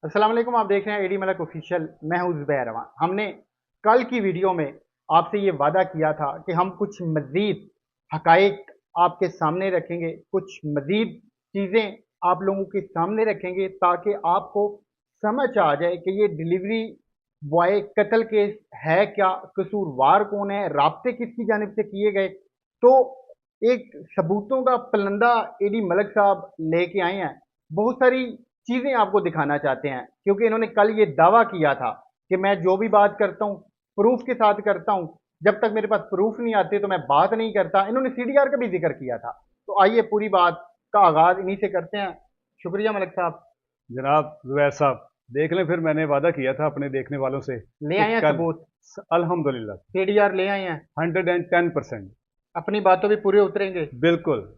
अस्सलाम वालेकुम। आप देख रहे हैं एडी मलक ऑफिशियल। मैं हूं ज़ुबैर रवान। हमने कल की वीडियो में आपसे ये वादा किया था कि हम कुछ मज़ीद हकाइक आपके सामने रखेंगे, कुछ मज़ीद चीज़ें आप लोगों के सामने रखेंगे ताकि आपको समझ आ जाए कि ये डिलीवरी बॉय कत्ल केस है क्या, कसूरवार कौन है, राब्ते किसकी जानिब से किए गए। तो एक सबूतों का पलंदा एडी मलक साहब लेके आए हैं। बहुत सारी चीज़ें आपको दिखाना चाहते हैं क्योंकि इन्होंने कल ये दावा किया था कि मैं जो भी बात करता हूँ प्रूफ के साथ करता हूँ, जब तक मेरे पास प्रूफ नहीं आते तो मैं बात नहीं करता। इन्होंने सीडीआर का भी जिक्र किया था। तो आइए पूरी बात का आगाज इन्हीं से करते हैं। शुक्रिया मलिक साहब। जनाब जुबैर साहब, देख लें, फिर मैंने वादा किया था अपने देखने वालों से ले कि आए हैं कल सबूत। अल्हम्दुलिल्लाह सीडीआर ले आए हैं। 110%। अपनी बातों पे पूरे उतरेंगे। बिल्कुल।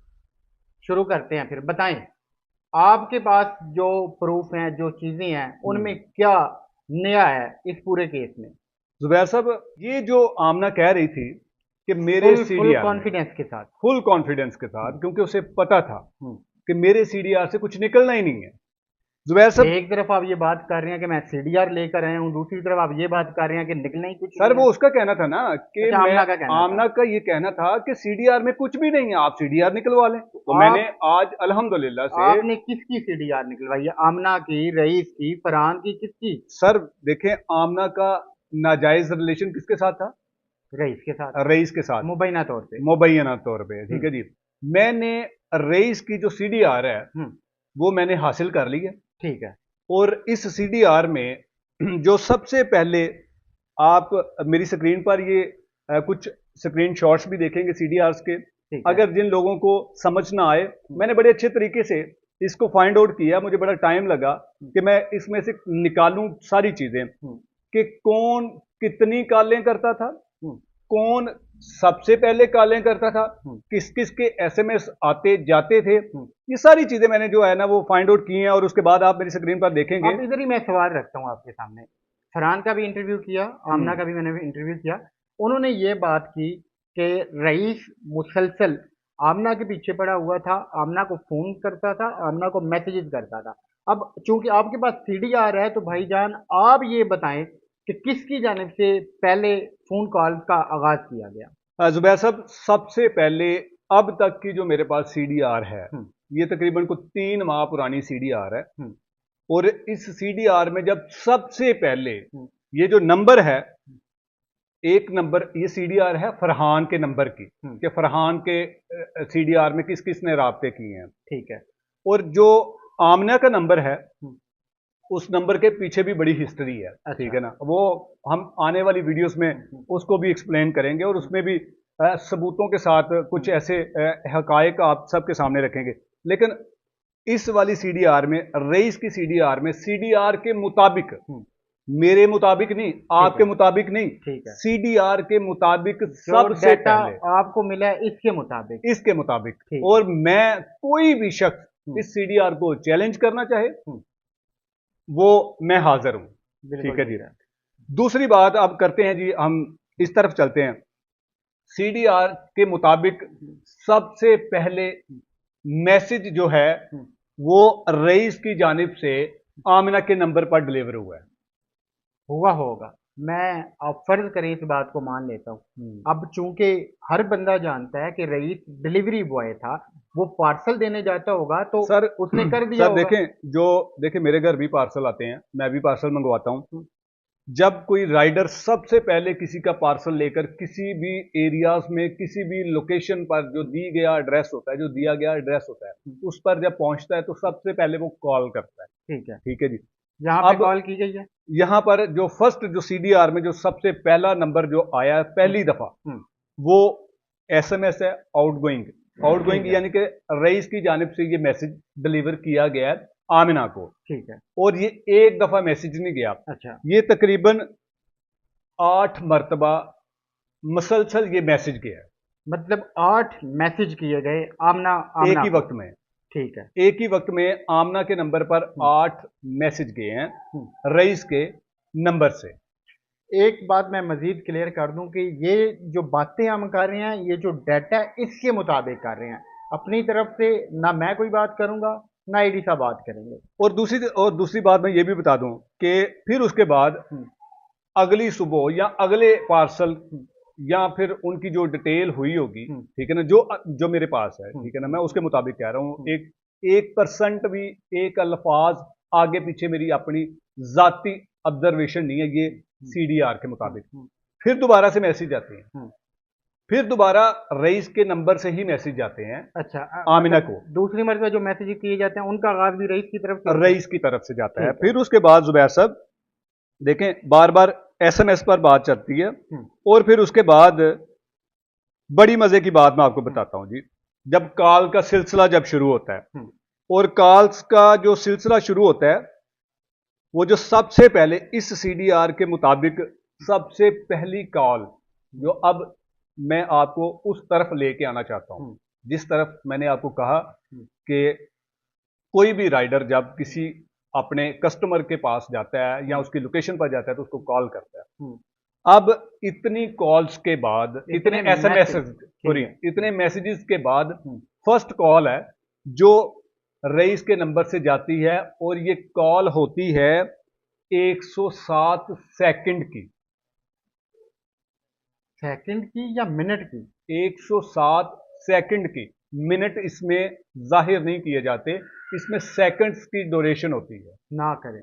शुरू करते हैं, फिर बताएं आपके पास जो प्रूफ हैं, जो चीजें हैं, उनमें क्या नया है इस पूरे केस में। जुबैर साहब, ये जो आमना कह रही थी कि मेरे फुल फुल सीडीआर में कॉन्फिडेंस के साथ। फुल कॉन्फिडेंस के हम्म, साथ, क्योंकि उसे पता था हम्म। कि मेरे सीडीआर से कुछ निकलना ही नहीं है। जुबैर साहब, एक तरफ आप ये बात कर रहे हैं कि मैं सीडीआर लेकर आया हूँ, दूसरी तरफ आप ये बात कर रहे हैं कि निकलना ही कुछ सर नहीं वो है। उसका कहना था ना कि अच्छा, मैं आमना का कहना था। आमना का ये कहना था कि सीडीआर में कुछ भी नहीं है, आप सीडीआर निकलवा लें। तो मैंने आप आज अल्हम्दुलिल्लाह से। आपने किसकी सीडीआर निकलवाई है? आमना की, रईस की, फरहान की, किसकी? सर देखें, आमना का नाजायज रिलेशन किसके साथ था? रईस के साथ। रईस के साथ। मुबैना तौर पे। मुबैना तौर पे, ठीक हम्म, है जी। मैंने रईस की जो सीडीआर है हम्म। वो मैंने हासिल कर ली है। ठीक है। और इस सीडीआर में जो सबसे पहले आप मेरी स्क्रीन पर ये कुछ स्क्रीन शॉट्स भी देखेंगे सीडीआर्स के। ठीक है। अगर जिन लोगों को समझ ना आए, मैंने बड़े अच्छे तरीके से इसको फाइंड आउट किया, मुझे बड़ा टाइम लगा हम्म, कि मैं इसमें से निकालूं सारी चीजें हम्म, कि कौन कितनी कॉलें करता था, हम्म, कौन सबसे पहले कॉलें करता था, हम्म, किस किस के एसएमएस आते जाते थे। हम्म। ये सारी चीजें मैंने जो है ना वो फाइंड आउट की हैं, और उसके बाद आप मेरी स्क्रीन पर देखेंगे। अब इधर ही मैं सवाल रखता हूँ आपके सामने। फरहान का भी इंटरव्यू किया, आमना हम्म। का भी मैंने इंटरव्यू किया। उन्होंने ये बात की कि रईस मुसलसल आमना के पीछे पड़ा हुआ था, आमना को फोन करता था, आमना को मैसेजेस करता था। अब चूंकि आपके पास सीडी आ रहा है तो भाईजान आप ये बताएं कि किसकी जानिब से पहले फोन कॉल का आगाज किया गया। जुबैर साहब, सबसे पहले अब तक की जो मेरे पास सीडीआर है, हम्म, ये तकरीबन को 3 माह पुरानी सीडीआर है। हम्म, और इस सीडीआर में जब सबसे पहले हम्म, ये जो नंबर है, एक नंबर, ये सीडीआर है फरहान के नंबर की, हम्म। कि फरहान के सीडीआर में किस किस ने राब्ते किए हैं। ठीक है। और जो आमना का नंबर है, हम्म। उस नंबर के पीछे भी बड़ी हिस्ट्री है, ठीक अच्छा। है ना। वो हम आने वाली वीडियोस में हम्म, उसको भी एक्सप्लेन करेंगे, और हम्म, उसमें भी सबूतों के साथ कुछ हम्म, ऐसे हकायक आप सबके सामने रखेंगे। लेकिन इस वाली सीडीआर में, रईस की सीडीआर में, सीडीआर के मुताबिक, हम्म। मेरे मुताबिक नहीं, ठीक आपके है। मुताबिक नहीं, ठीक है। सीडीआर के मुताबिक जो सबसे डाटा पहले, आपको मिला है इसके मुताबिक। इसके मुताबिक। ठीक है। और मैं, कोई भी शख्स हम्म, इस सीडीआर को चैलेंज करना चाहे, हम्म। वो मैं हाजिर हूं। बिल्कुल ठीक है जी। ठीक है। दूसरी बात अब करते हैं जी, हम इस तरफ चलते हैं। सीडीआर के मुताबिक हम्म, सबसे पहले मैसेज जो है हम्म। वो रईस की जानिब से आमिना के नंबर पर डिलीवर हुआ है। हुआ होगा। मैं, आप फर्ज करें इस बात को मान लेता हूँ। हम्म। अब चूंकि हर बंदा जानता है कि रईस डिलीवरी बॉय था, वो पार्सल देने जाता होगा तो सर उसने कर दिया सर होगा। देखें, जो देखें, मेरे घर भी पार्सल आते हैं, मैं भी पार्सल मंगवाता हूं। हम्म, जब कोई राइडर सबसे पहले किसी का पार्सल लेकर किसी भी एरियाज में, किसी भी लोकेशन पर, जो दी गया एड्रेस होता है, जो दिया गया एड्रेस होता है, हम्म। उस पर जब पहुंचता है तो सबसे पहले वो कॉल करता है। ठीक है। ठीक है जी। यहाँ पे अब कॉल की गई है। यहां पर जो फर्स्ट, जो सीडीआर में जो सबसे पहला नंबर जो आया है हम्म, पहली दफा, हम्म। वो एसएमएस है आउटगोइंग। ठीक आउटगोइंग है। यानी कि रईस की जानिब से ये मैसेज डिलीवर किया गया है आमिना को। ठीक है। और ये एक दफा मैसेज नहीं गया, अच्छा। ये तकरीबन 8 मरतबा मसलसल ये मैसेज गया है, मतलब 8 मैसेज किए गए आमना एक आमना ही को। वक्त में। ठीक है। एक ही वक्त में आमना के नंबर पर हम्म, 8 मैसेज गए हैं हम्म। रईस के नंबर से। एक बात मैं मजीद क्लियर कर दूं कि ये जो बातें हम कर रहे हैं, ये जो डाटा है इसके मुताबिक कर रहे हैं। अपनी तरफ से ना मैं कोई बात करूंगा, नाइडी साहब बात करेंगे। और दूसरी बात मैं ये भी बता दूं कि फिर उसके बाद अगली सुबह या अगले पार्सल या फिर उनकी जो डिटेल हुई होगी, ठीक है ना, जो जो मेरे पास है, ठीक है ना, मैं उसके मुताबिक कह रहा हूं। 1% भी एक अल्फाज आगे पीछे मेरी अपनी जाती ऑब्जर्वेशन नहीं है, ये सीडीआर के मुताबिक। फिर दोबारा से मैसेज आते हैं, फिर दोबारा रईस के नंबर से ही मैसेज जाते हैं। अच्छा, आमिना को दूसरी मरतबा जो मैसेज किए जाते हैं उनका आगाज भी रईस की तरफ से, रईस की तरफ से जाता है। फिर उसके बाद जुबैर साहब देखें, बार बार एसएमएस पर बात चलती है। और फिर उसके बाद बड़ी मजे की बात मैं आपको बताता हूं जी। जब कॉल का सिलसिला जब शुरू होता है, और कॉल्स का जो सिलसिला शुरू होता है, वो जो सबसे पहले इस सीडीआर के मुताबिक सबसे पहली कॉल जो अब मैं आपको उस तरफ लेके आना चाहता हूं, जिस तरफ मैंने आपको कहा कि कोई भी राइडर जब किसी अपने कस्टमर के पास जाता है या उसकी लोकेशन पर जाता है तो उसको कॉल करता है। अब इतनी कॉल्स के बाद, इतने एसएमएस, सॉरी, इतने मैसेजेस के बाद फर्स्ट कॉल है जो रईस के नंबर से जाती है, और ये कॉल होती है 107 सेकंड की। सेकंड की या मिनट की? 107 सेकंड की। मिनट इसमें जाहिर नहीं किए जाते, इसमें सेकंड्स की ड्यूरेशन होती है। ना करें,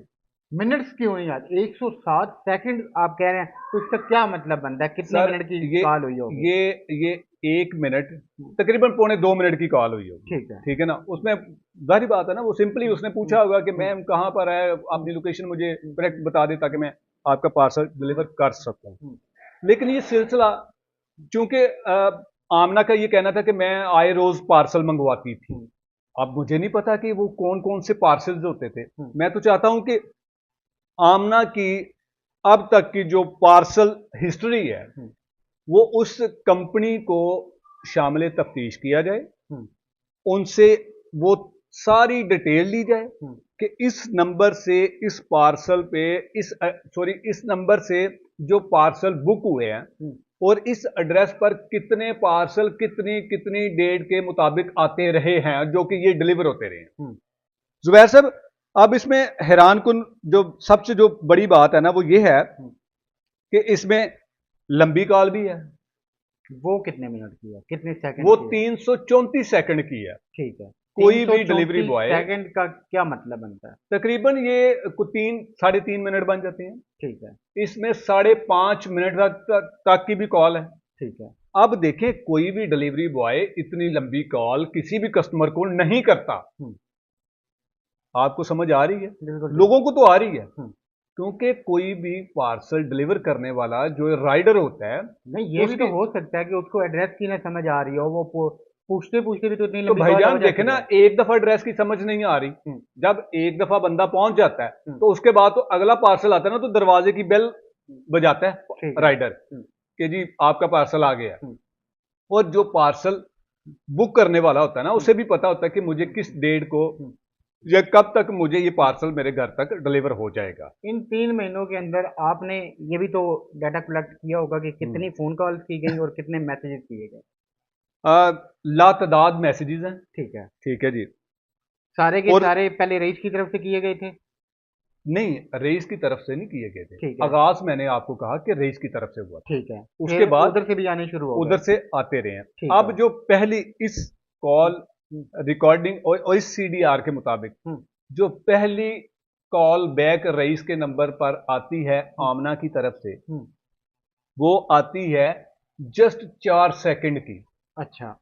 मिनट्स क्यों नहीं आते? 107 सेकंड आप कह रहे हैं, तो इसका क्या मतलब बनता है? कितने मिनट की कॉल हुई होगी? ये 1 मिनट तकरीबन 1.25 मिनट की कॉल हुई होगी। ठीक है, ठीक है ना। उसमें जाहिर बात है ना, वो सिंपली उसने पूछा होगा कि मैम कहाँ पर है, अपनी लोकेशन मुझे करेक्ट बता दे ताकि मैं आपका पार्सल डिलीवर कर सकूं। लेकिन ये सिलसिला, चूंकि आमना का ये कहना था कि मैं आए रोज पार्सल मंगवाती थी, अब मुझे नहीं पता कि वो कौन कौन से पार्सल्स होते थे। मैं तो चाहता हूं कि आमना की अब तक की जो पार्सल हिस्ट्री है वो उस कंपनी को शामिल तफ्तीश किया जाए, उनसे वो सारी डिटेल ली जाए कि इस नंबर से इस पार्सल पे, इस नंबर से जो पार्सल बुक हुए हैं और इस एड्रेस पर कितने पार्सल कितनी कितनी डेट के मुताबिक आते रहे हैं जो कि ये डिलीवर होते रहे हैं। जुबैर साहब, अब इसमें हैरान कुन जो सबसे जो बड़ी बात है ना, वो ये है कि इसमें लंबी कॉल भी है। वो कितने मिनट की है, कितने सेकंड? वो 334 सेकंड की है। ठीक है, कोई भी डिलीवरी बॉय, सेकंड का क्या मतलब बनता है? तकरीबन ये 3-3.5 मिनट बन जाते हैं। ठीक है, इसमें 5.5 मिनट तक की भी कॉल है। ठीक है। अब देखें, कोई भी डिलीवरी बॉय इतनी लंबी कॉल किसी भी कस्टमर को नहीं करता। आपको समझ आ रही है? लोगों को तो आ रही है, क्योंकि कोई भी पार्सल डिलीवर करने वाला जो राइडर होता है, नहीं, ये भी तो हो सकता है कि उसको एड्रेस की ना समझ आ रही हो, वो पूछते पूछते भी तो इतनी तो लंबी भाईजान देखे ना, एक दफा एड्रेस की समझ नहीं आ रही, जब एक दफा बंदा पहुंच जाता है तो उसके बाद तो अगला पार्सल आता है ना, तो दरवाजे की बेल बजाता है राइडर कि जी आपका पार्सल आ गया। और जो पार्सल बुक करने वाला होता है ना, उसे भी पता होता है कि मुझे किस डेट को या कब तक मुझे ये पार्सल मेरे घर तक डिलीवर हो जाएगा। इन 3 महीनों के अंदर आपने ये भी तो डाटा कलेक्ट किया होगा कि कितनी फोन कॉल्स की गई और कितने मैसेजेस किए गए? लातादाद मैसेजेस हैं। ठीक है, ठीक है जी। सारे के सारे पहले रईस की तरफ से किए गए थे? नहीं, रईस की तरफ से नहीं किए गए थे। आगाज मैंने आपको कहा कि रईस की तरफ से हुआ। ठीक है, उसके बाद उधर से भी आने शुरू हो गए, उधर से आते रहे हैं। अब जो पहली इस कॉल रिकॉर्डिंग और इस सीडीआर के मुताबिक जो पहली कॉल बैक रईस के नंबर पर आती है आमना की तरफ से, वो आती है जस्ट 4 सेकंड की। अच्छा,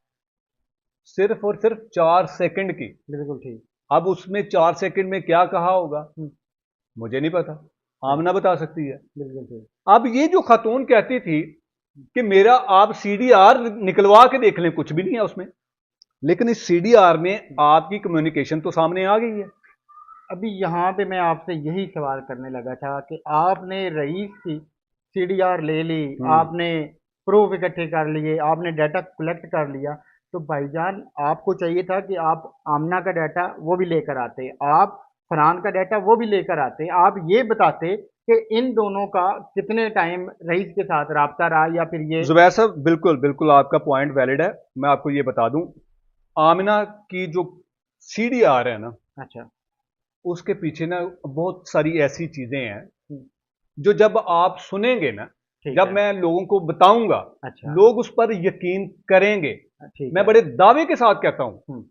सिर्फ और सिर्फ 4 सेकंड की। बिल्कुल ठीक। अब उसमें 4 सेकंड में क्या कहा होगा मुझे नहीं पता, आमना बता सकती है। बिल्कुल ठीक। अब ये जो खातून कहती थी कि मेरा आप सीडीआर निकलवा के देख लें, कुछ भी नहीं है उसमें, लेकिन इस सीडीआर में आपकी कम्युनिकेशन तो सामने आ गई है। अभी यहाँ पे मैं आपसे यही सवाल करने लगा था कि आपने रईस की सीडीआर ले ली, आपने प्रूफ इकट्ठे कर लिए, आपने डाटा कलेक्ट कर लिया, तो भाईजान आपको चाहिए था कि आप आमना का डाटा वो भी लेकर आते, आप फरहान का डाटा वो भी लेकर आते, आप ये बताते कि इन दोनों का कितने टाइम रईस के साथ राब्ता रहा, या फिर ये। जुबैर साहब, बिल्कुल बिल्कुल आपका पॉइंट वैलिड है। मैं आपको ये बता दूं, आमिना की जो सीडीआर है ना, अच्छा। उसके पीछे ना बहुत सारी ऐसी चीजें हैं हम्म, जो जब आप सुनेंगे ना, ठीक जब है। मैं लोगों को बताऊंगा, अच्छा। लोग उस पर यकीन करेंगे। ठीक मैं है। बड़े दावे के साथ कहता हूं, हम्म।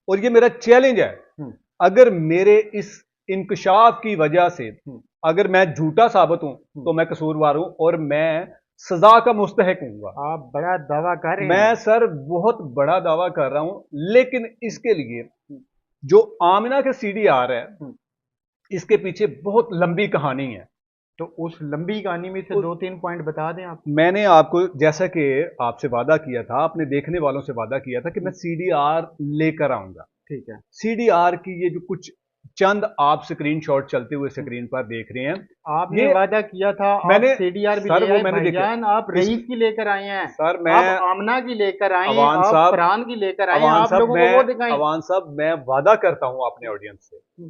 और ये मेरा चैलेंज है। हम्म। अगर मेरे इस इंकशाफ की वजह से हम्म। अगर मैं झूठा साबित हूं हम्म। तो मैं कसूरवार हूं और मैं सजा का मुस्तहक हूंगा। आप बड़ा दावा कर रहे मैं हैं। सर बहुत बड़ा दावा कर रहा हूं, लेकिन इसके लिए हम्म। जो आमिना के सीडीआर है, हम्म। इसके पीछे बहुत लंबी कहानी है। तो उस लंबी कहानी में से उस, दो तीन पॉइंट बता दें आप। मैंने आपको जैसा कि आपसे वादा किया था, अपने देखने वालों से वादा किया था कि मैं सीडीआर लेकर आऊंगा। ठीक है। सीडीआर की ये जो कुछ चंद आप स्क्रीनशॉट चलते हुए स्क्रीन पर देख रहे हैं, आपने ये वादा किया था आप मैंने सीडीआर भी सर ले वो आए मैंने देखे भाईजान, आप इस रईस की लेकर आए हैं, सर आप मैं आमना की लेकर आए, अवान आप साहब फरहान की लेकर आए, अवान आप साहब लोगों को मैं वो दिखाएं। अवान साहब मैं वादा करता हूं अपने ऑडियंस से,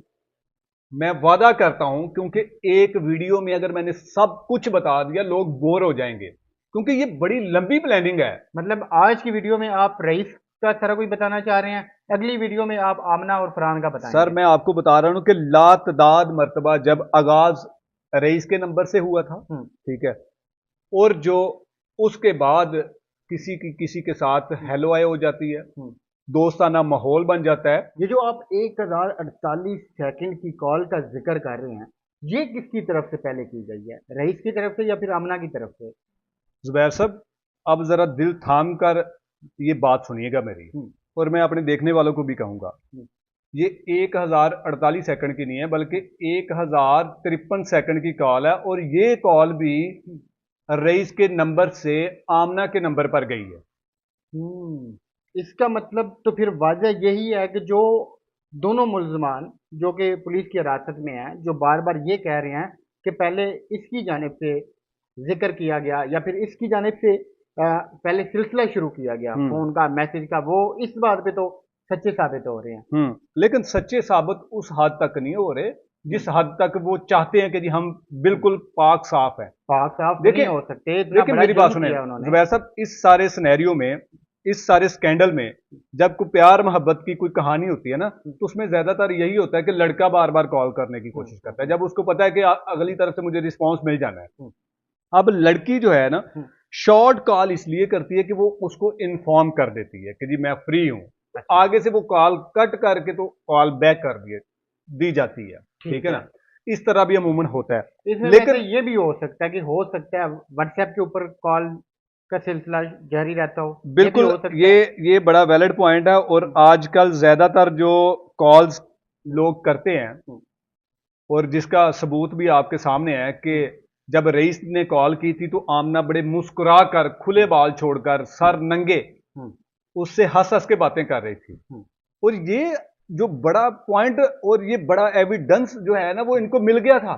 मैं वादा करता हूं, क्योंकि एक वीडियो में अगर मैंने सब कुछ बता दिया लोग बोर हो जाएंगे, क्योंकि ये बड़ी लंबी प्लानिंग है। मतलब आज की वीडियो में आप रईस का सारा कुछ बताना चाह रहे हैं, अगली वीडियो में आप आमना और फरहान का सर बताएंगे। मैं आपको बता रहा हूं कि लातदाद मर्तबा जब आगाज रईस के नंबर से हुआ था, हम्म। ठीक है, और जो उसके बाद किसी के साथ हेलो आए हो जाती है, हम्म। दोस्ताना माहौल बन जाता है। ये जो आप 1048 सेकंड की कॉल का जिक्र कर रहे हैं, ये किसकी तरफ से पहले की गई है, रईस की तरफ से या फिर आमना की तरफ से? जुबैर साहब, अब जरा दिल थाम कर ये बात सुनिएगा मेरी, हम्म। और मैं अपने देखने वालों को भी कहूंगा। हम्म। ये 1048 सेकंड की नहीं है, बल्कि 1053 सेकंड की कॉल है, और ये कॉल भी रईस के नंबर से आमना के नंबर पर गई है। इसका मतलब तो फिर वाजह यही है कि जो दोनों मुल्जमान जो कि पुलिस की हिरासत में हैं, जो बार बार ये कह रहे हैं कि पहले इसकी जानिब से जिक्र किया गया या फिर इसकी जानिब से पहले सिलसिला शुरू किया गया हम्म। फोन का, मैसेज का, वो इस बात पे तो सच्चे साबित हो रहे हैं। लेकिन सच्चे साबित उस हद तक नहीं हो रहे जिस हद तक वो चाहते हैं कि जी हम बिल्कुल पाक साफ है। पाक साफ तो देखिए नहीं हो सकते, इतना देखिए बड़ा मेरी बात जुर्म सुने किया उन्होंने। जुबैर साहब, इस सारे सिनेरियो में, इस सारे स्कैंडल में, जब कोई प्यार मोहब्बत की कोई कहानी होती है ना, तो उसमें ज्यादातर यही होता है कि लड़का बार बार कॉल करने की कोशिश करता है, जब उसको पता है कि अगली तरफ से मुझे रिस्पॉन्स मिल जाना है। अब लड़की जो है ना, शॉर्ट कॉल इसलिए करती है कि वो उसको इन्फॉर्म कर देती है कि जी मैं फ्री हूं, आगे से वो कॉल कट करके तो कॉल बैक कर दी जाती है। ठीक है ना, इस तरह भी अमूमन होता है। इसमें लेकिन वैसे ये भी हो सकता है कि हो सकता है व्हाट्सएप के ऊपर कॉल का सिलसिला जारी रहता हो, ये भी बिल्कुल हो सकता ये है। ये बड़ा वैलिड पॉइंट है, और आजकल ज्यादातर जो कॉल्स लोग करते हैं, और जिसका सबूत भी आपके सामने है कि जब रईस ने कॉल की थी तो आमना बड़े मुस्कुरा कर, खुले बाल छोड़कर, सर नंगे, उससे हंस हंस के बातें कर रही थी। और ये जो बड़ा पॉइंट और ये बड़ा एविडेंस जो है ना, वो इनको मिल गया था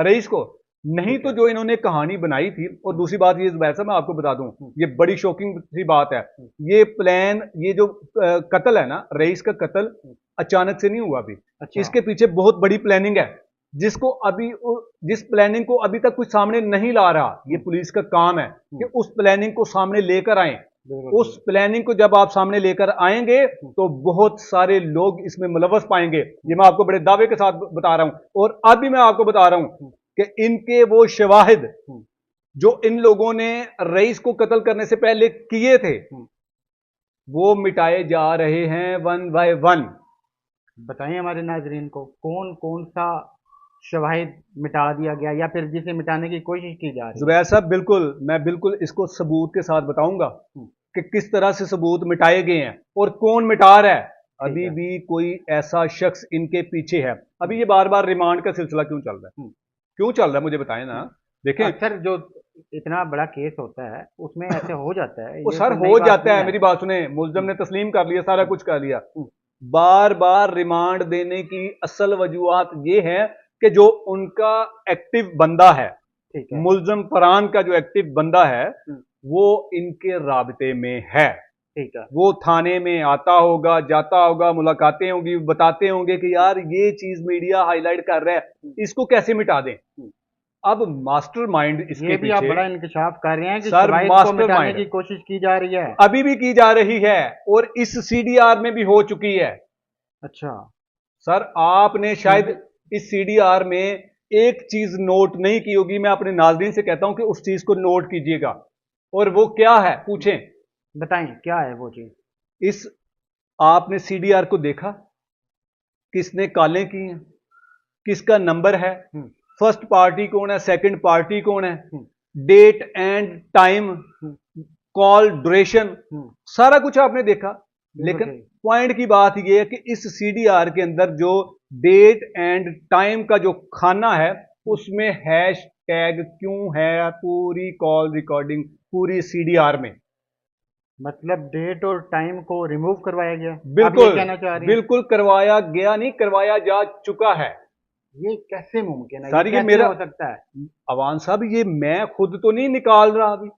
रईस को, नहीं तो जो इन्होंने कहानी बनाई थी। और दूसरी बात ये वैसा मैं आपको बता दूं, ये बड़ी शॉकिंग सी बात है, ये प्लान, ये जो कत्ल है ना, रईस का कत्ल अचानक से नहीं हुआ अभी। अच्छा। इसके पीछे बहुत बड़ी प्लानिंग है, जिसको अभी, जिस प्लानिंग को अभी तक कुछ सामने नहीं ला रहा। ये पुलिस का काम है कि उस प्लानिंग को सामने लेकर आए। उस प्लानिंग को जब आप सामने लेकर आएंगे तो बहुत सारे लोग इसमें मुलव्वस पाएंगे, ये मैं आपको बड़े दावे के साथ बता रहा हूं। और अभी मैं आपको बता रहा हूं कि इनके वो शवाहिद जो इन लोगों ने रईस को कत्ल करने से पहले किए थे, वो मिटाए जा रहे हैं वन बाय वन। बताएं हमारे नाजरीन को कौन कौन सा शवाहिद मिटा दिया गया या फिर जिसे मिटाने की कोशिश की जा रही है। जुबैर साहब, बिल्कुल मैं बिल्कुल इसको सबूत के साथ बताऊंगा कि किस तरह से सबूत मिटाए गए हैं और कौन मिटा रहा है। अभी भी कोई ऐसा शख्स इनके पीछे है। अभी ये बार बार रिमांड का सिलसिला क्यों चल रहा है, क्यों चल रहा है, मुझे बताएं ना। देखें, अक्सर जो इतना बड़ा केस होता है उसमें ऐसे हो जाता है, वो ये सर कोई नई हो बात जाता नहीं है, मेरी बात सुने, मुलजम ने तस्लीम कर लिया, सारा कुछ कर लिया। बार बार रिमांड देने की असल वजूहत ये है कि जो उनका एक्टिव बंदा है, मुलजम फरहान का जो एक्टिव बंदा है, वो इनके राबते में है। ठीक है। वो थाने में आता होगा, जाता होगा, मुलाकातें होंगी, बताते होंगे कि यार ये चीज मीडिया हाईलाइट कर रहा है, इसको कैसे मिटा दें। अब मास्टरमाइंड इसके ये भी आप पीछे, बड़ा इंकशाफ कर रहे हैं कि सर शवाहिद को मिटाने मास्टरमाइंड की कोशिश की जा रही है, अभी भी की जा रही है, और इस सीडीआर में भी हो चुकी है। अच्छा। सर आपने शायद इस सीडीआर में एक चीज नोट नहीं की होगी, मैं अपने नाज़रीन से कहता हूं कि उस चीज को नोट कीजिएगा। और वो क्या है पूछें? बताएं क्या है वो चीज। इस आपने सीडीआर को देखा, किसने कॉलें की हैं, किसका नंबर है, फर्स्ट पार्टी कौन है, सेकंड पार्टी कौन है, date and time, call duration, सारा कुछ आपने देखा। लेकिन पॉइंट की बात यह है कि इस सीडीआर के अंदर जो डेट एंड टाइम का जो खाना है उसमें हैश टैग क्यों है पूरी कॉल रिकॉर्डिंग पूरी सीडीआर में? मतलब डेट और टाइम को रिमूव करवाया गया? बिल्कुल, आप ये कहना चाह रहे हैं? बिल्कुल करवाया गया नहीं, करवाया जा चुका है। ये कैसे मुमकिन है? सर ये ये कैसे मेरा हो सकता है? अवान साहब, ये मैं खुद तो नहीं निकाल रहा अभी,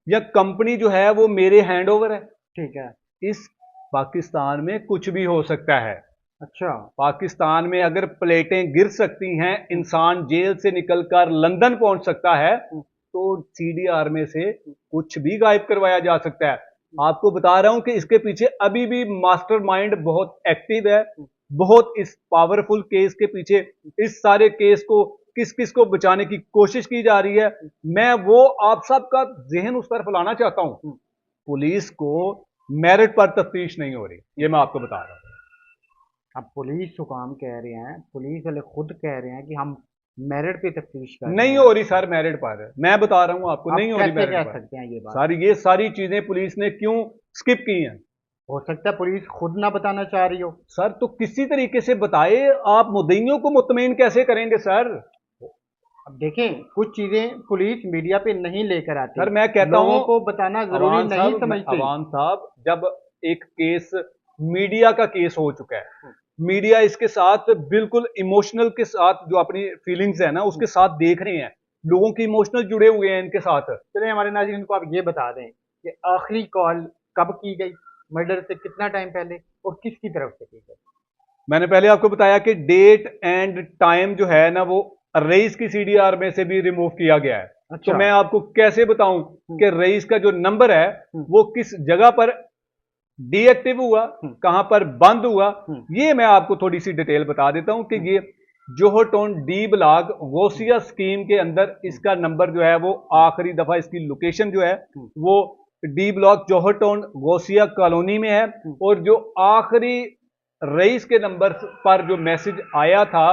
या कंपनी जो है वो मेरे हैंड ओवर है। ठीक है। इस पाकिस्तान में कुछ भी हो सकता है। अच्छा। पाकिस्तान में अगर प्लेटें गिर सकती हैं, इंसान जेल से निकलकर लंदन पहुंच सकता है, तो सीडीआर में से कुछ भी गायब करवाया जा सकता है। आपको बता रहा हूं कि इसके पीछे अभी भी मास्टरमाइंड बहुत एक्टिव है, बहुत इस पावरफुल केस के पीछे इस सारे केस को किस किस को बचाने की कोशिश की जा रही है। मैं वो आप सबका जहन उस तरफ लाना चाहता हूं। पुलिस को मेरिट पर तफ्तीश नहीं हो रही, ये मैं आपको बता रहा हूं। अब पुलिस हुकाम कह रहे हैं, पुलिस वाले खुद कह रहे हैं कि हम मेरिट पे तफ्तीश कर रहे नहीं हैं। हो रही सर मेरिट पर, मैं बता रहा हूं आपको, आप नहीं हो रही कैसे मेरिट कह पर। सकते हैं ये बात? सर ये सारी चीजें पुलिस ने क्यों स्किप की हैं? हो सकता है पुलिस खुद ना बताना चाह रही हो। सर तो किसी तरीके से बताए, आप मुद्दइयों को मुतमईन कैसे करेंगे सर? अब देखें, कुछ चीजें पुलिस मीडिया पे नहीं लेकर आती, सर मैं कहता हूं लोगों को बताना जरूरी नहीं समझती। अवान साहब, जब एक केस मीडिया का केस हो चुका है, मीडिया इसके साथ बिल्कुल इमोशनल के साथ जो अपनी फीलिंग्स है ना उसके साथ देख रहे हैं, लोगों की इमोशनल जुड़े हुए हैं इनके साथ। चलिए हमारे नाज़रीन को आप ये बता दें कि आखिरी कॉल कब की गई, मर्डर से कितना टाइम पहले, और किसकी तरफ से की गई? मैंने पहले आपको बताया कि डेट एंड टाइम जो है ना वो रईस की सीडीआर में से भी रिमूव किया गया है। अच्छा। तो मैं आपको कैसे बताऊं कि रईस का जो नंबर है वो किस जगह पर डीएक्टिव हुआ, कहां पर बंद हुआ, ये मैं आपको थोड़ी सी डिटेल बता देता हूं कि ये Johar Town D block Ghousia scheme के अंदर इसका नंबर जो है वो आखिरी दफा इसकी लोकेशन जो है वो डी ब्लॉक जोहर टाउन गौसिया कॉलोनी में है। और जो आखिरी रईस के नंबर पर जो मैसेज आया था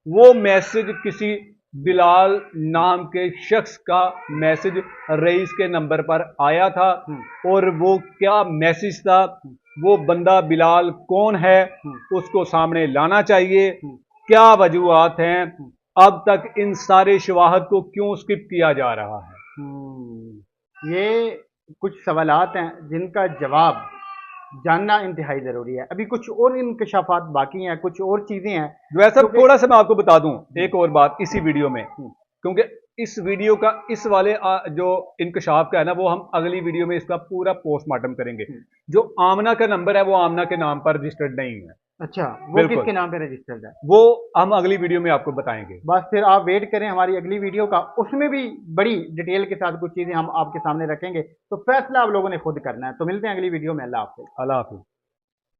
वो मैसेज किसी बिलाल नाम के शख्स का मैसेज रईस के नंबर पर आया था। और वो क्या मैसेज था, वो बंदा बिलाल कौन है उसको सामने लाना चाहिए, क्या वजूहात हैं, अब तक इन सारे शवाहद को क्यों स्किप किया जा रहा है? ये कुछ सवालात हैं जिनका जवाब जानना इंतहाई ज़रूरी है। अभी कुछ और इंकशाफात बाकी हैं, कुछ और चीज़ें हैं जो ऐसा थोड़ा सा मैं आपको बता दूं एक और बात इसी वीडियो में, क्योंकि इस वीडियो का इस वाले जो इंकशाफ का है ना वो हम अगली वीडियो में इसका पूरा पोस्टमार्टम करेंगे। जो आमना का नंबर है वो आमना के नाम पर रजिस्टर्ड नहीं है। अच्छा, वो किसके नाम पे रजिस्टर्ड है? वो हम अगली वीडियो में आपको बताएंगे। बस फिर आप वेट करें हमारी अगली वीडियो का, उसमें भी बड़ी डिटेल के साथ कुछ चीज़ें हम आपके सामने रखेंगे, तो फैसला आप लोगों ने खुद करना है। तो मिलते हैं अगली वीडियो में। अल्लाह हाफिज़। अल्लाह हाफिज़।